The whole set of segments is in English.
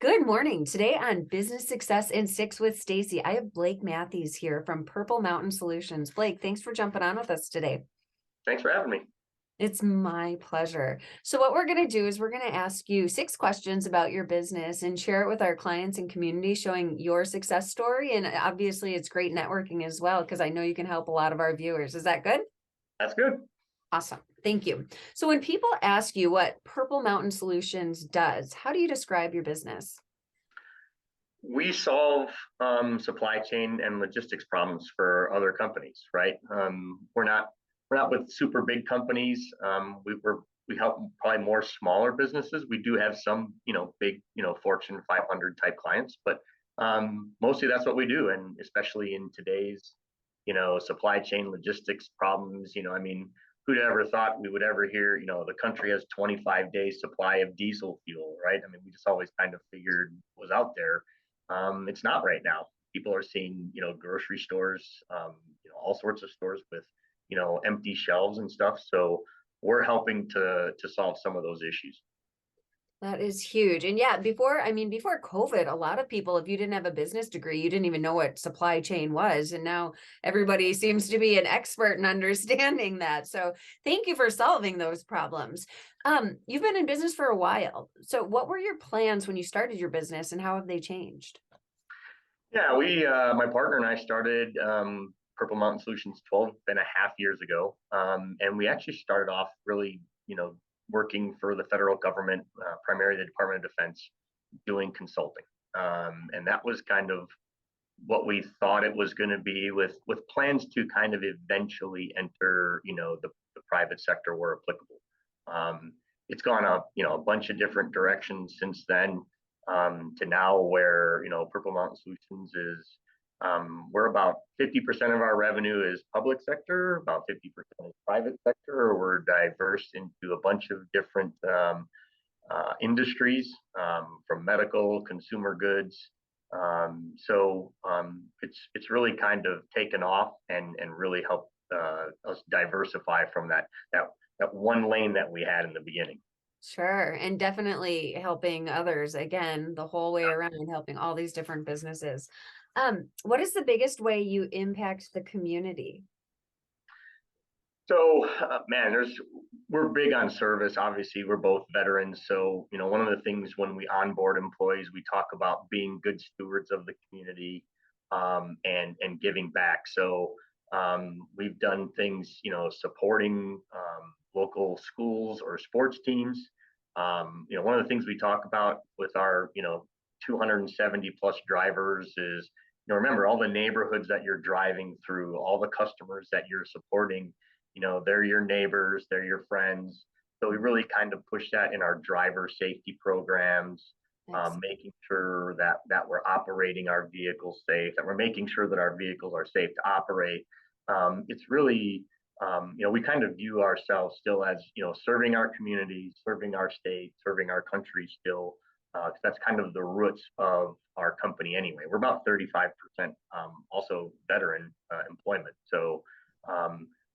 Good morning. Today on Business Success in Six with Stacie, I have Blake Matthews here from Purple Mountain Solutions. Blake, thanks for jumping on with us today. Thanks for having me. It's my pleasure. So what we're going to do is we're going to ask you 6 questions about your business and share it with our clients and community, showing your success story. And obviously it's great networking as well, because I know you can help a lot of our viewers. Is that good? That's good. Awesome. Thank you. So when people ask you what Purple Mountain Solutions does, how do you describe your business? We solve supply chain and logistics problems for other companies, right? We're not with super big companies. We help probably more smaller businesses. We do have some, big, Fortune 500 type clients, but mostly that's what we do. And especially in today's, supply chain logistics problems, who'd ever thought we would ever hear, the country has 25 days supply of diesel fuel, right? I mean, we just always kind of figured was out there. It's not right now. People are seeing, grocery stores, all sorts of stores with, empty shelves and stuff. So we're helping to solve some of those issues. That is huge. And yeah, before COVID, a lot of people, if you didn't have a business degree, you didn't even know what supply chain was. And now everybody seems to be an expert in understanding that. So thank you for solving those problems. You've been in business for a while. So what were your plans when you started your business and how have they changed? Yeah, my partner and I started Purple Mountain Solutions 12 and a half years ago. And we actually started off really, working for the federal government, primarily the Department of Defense, doing consulting. And that was kind of what we thought it was going to be, with plans to kind of eventually enter, the private sector where applicable. It's gone up, a bunch of different directions since then, to now where, Purple Mountain Solutions is, we're about 50% of our revenue is public sector, about 50% is private sector. We're diverse into a bunch of different industries, from medical, consumer goods. It's really kind of taken off and really helped us diversify from that one lane that we had in the beginning. Sure. And definitely helping others again, the whole way around, helping all these different businesses. What is the biggest way you impact the community? So, man, we're big on service. Obviously, we're both veterans. So, one of the things when we onboard employees, we talk about being good stewards of the community, and giving back. So, we've done things, supporting local schools or sports teams. One of the things we talk about with our, 270 plus drivers is, remember all the neighborhoods that you're driving through, all the customers that you're supporting, they're your neighbors, they're your friends. So we really kind of push that in our driver safety programs, Thanks. making sure that we're operating our vehicles safe, that we're making sure that our vehicles are safe to operate. It's really, we kind of view ourselves still as, serving our community, serving our state, serving our country still. 'Cause that's kind of the roots of our company anyway. We're about 35% also veteran employment. So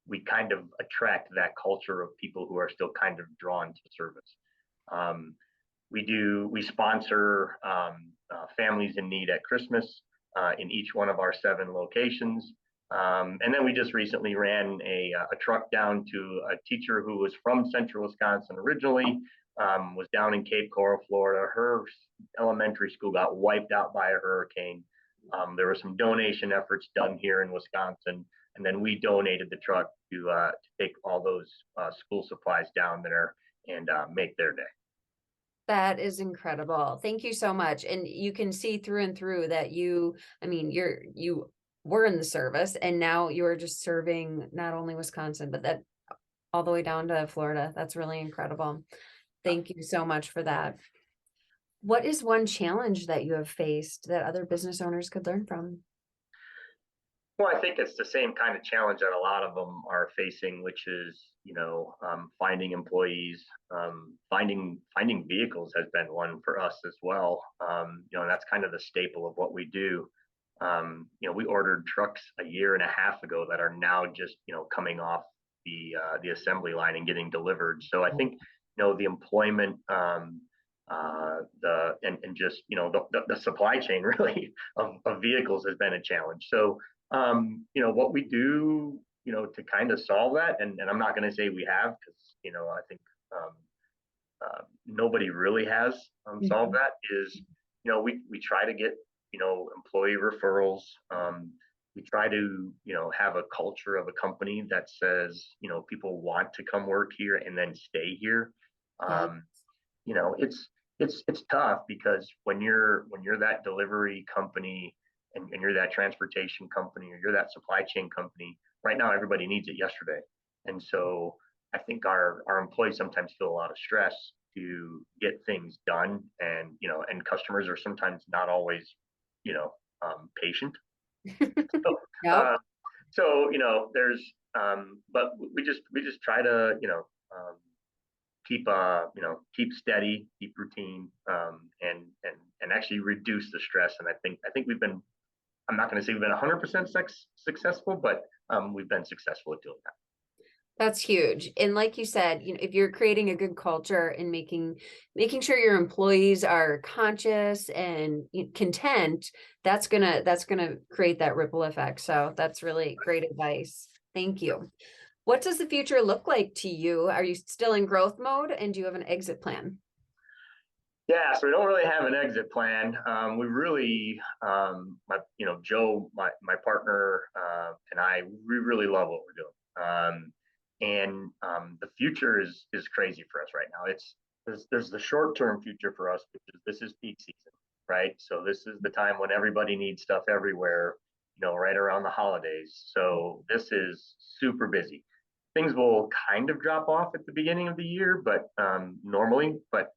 we kind of attract that culture of people who are still kind of drawn to service. We sponsor families in need at Christmas in each one of our 7 locations. And then we just recently ran a truck down to a teacher who was from central Wisconsin originally, was down in Cape Coral, Florida. Her elementary school got wiped out by a hurricane. There were some donation efforts done here in Wisconsin, and then we donated the truck to take all those school supplies down there and make their day. That is incredible. Thank you so much. And you can see through and through that you were in the service and now you're just serving not only Wisconsin, but that all the way down to Florida. That's really incredible. Thank you so much for that. What is one challenge that you have faced that other business owners could learn from? Well, I think it's the same kind of challenge that a lot of them are facing, which is, finding employees, finding vehicles has been one for us as well. And that's kind of the staple of what we do. We ordered trucks a year and a half ago that are now just, coming off the assembly line and getting delivered. So I think, the employment and just, the supply chain really of vehicles has been a challenge. So, what we do, to kind of solve that, and I'm not going to say we have, because, I think, um, nobody really has solved Mhm. that, is, we try to get, employee referrals. We try to, have a culture of a company that says, people want to come work here and then stay here. Yeah. Um, it's tough, because when you're that delivery company, and you're that transportation company, or you're that supply chain company, right now everybody needs it yesterday. And so I think our employees sometimes feel a lot of stress to get things done, and customers are sometimes not always, you know patient. So, Yep. uh, there's, but we just try to, keep steady, keep routine, and actually reduce the stress. And I think we've been. I'm not going to say we've been 100% successful, but we've been successful at doing that. That's huge. And like you said, if you're creating a good culture and making sure your employees are conscious and content, that's gonna create that ripple effect. So that's really great advice. Thank you. What does the future look like to you? Are you still in growth mode and do you have an exit plan? Yeah, so we don't really have an exit plan. We really, Joe, my partner, and I, we really love what we're doing. And the future is crazy for us right now. There's the short term future for us, which is, this is peak season, right? So this is the time when everybody needs stuff everywhere, right around the holidays. So this is super busy. Things will kind of drop off at the beginning of the year, but normally, but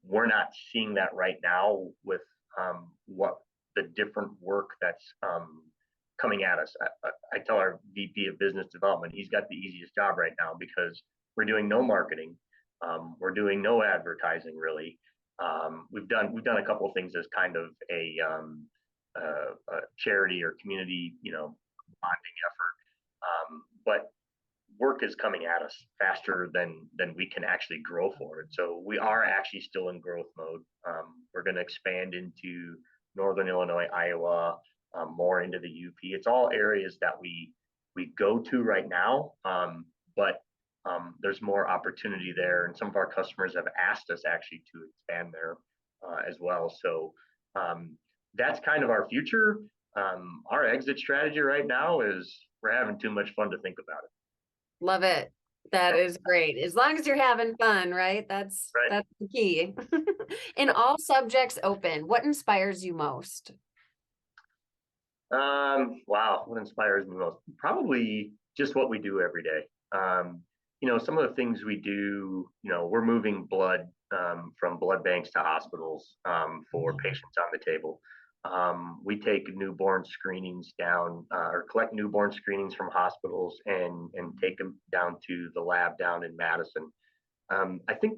we're not seeing that right now with what the different work that's coming at us. I tell our VP of Business Development, he's got the easiest job right now, because we're doing no marketing, we're doing no advertising really. We've done a couple of things as kind of a charity or community, bonding effort, but work is coming at us faster than we can actually grow forward. So we are actually still in growth mode. We're going to expand into Northern Illinois, Iowa, more into the UP. It's all areas that we go to right now, but there's more opportunity there, and some of our customers have asked us actually to expand there as well. So that's kind of our future. Our exit strategy right now is, we're having too much fun to think about it. Love it. That is great. As long as you're having fun, right? That's Right. that's the key. In all subjects open, what inspires you most? Wow, what inspires me most? Probably just what we do every day. Some of the things we do, we're moving blood from blood banks to hospitals for patients on the table. We take newborn screenings down, or collect newborn screenings from hospitals, and take them down to the lab down in Madison. I think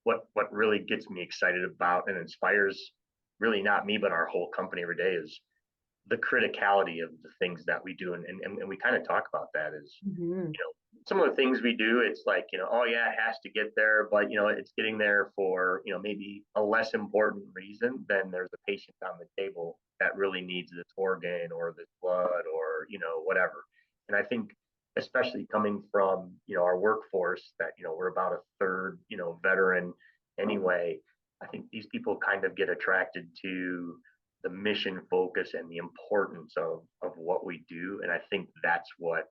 what really gets me excited about and inspires, really not me but our whole company every day, is the criticality of the things that we do. And we kind of talk about that, is, Mhm. some of the things we do, it's like, oh yeah, it has to get there, but it's getting there for, maybe a less important reason than there's a patient on the table that really needs this organ or this blood, or whatever. And I think, especially coming from, our workforce, that, we're about a third, veteran anyway, I think these people kind of get attracted to the mission focus and the importance of what we do. And I think that's what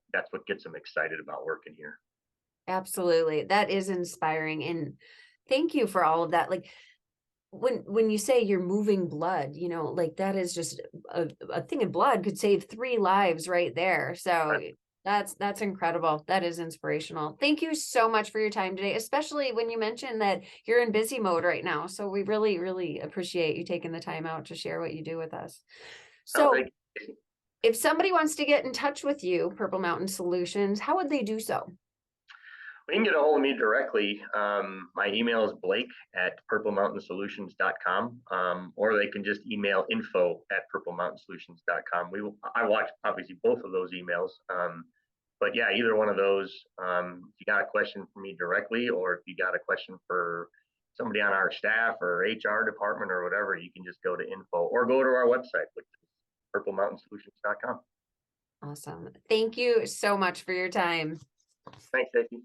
gets them excited about working here. Absolutely. That is inspiring. And thank you for all of that. Like when you say you're moving blood, like that is just a thing of blood could save 3 lives right there. So Right. that's incredible. That is inspirational. Thank you so much for your time today, especially when you mentioned that you're in busy mode right now. So we really, really appreciate you taking the time out to share what you do with us. No, So thank you. if somebody wants to get in touch with you, Purple Mountain Solutions, how would they do so? You can get a hold of me directly. My email is blake@purplemountainsolutions.com, or they can just email info@purplemountainsolutions.com. I watch obviously both of those emails. But yeah, either one of those. If you got a question for me directly, or if you got a question for somebody on our staff or HR department or whatever, you can just go to info or go to our website, which is purplemountainsolutions.com. Awesome. Thank you so much for your time. Thanks, Stacie.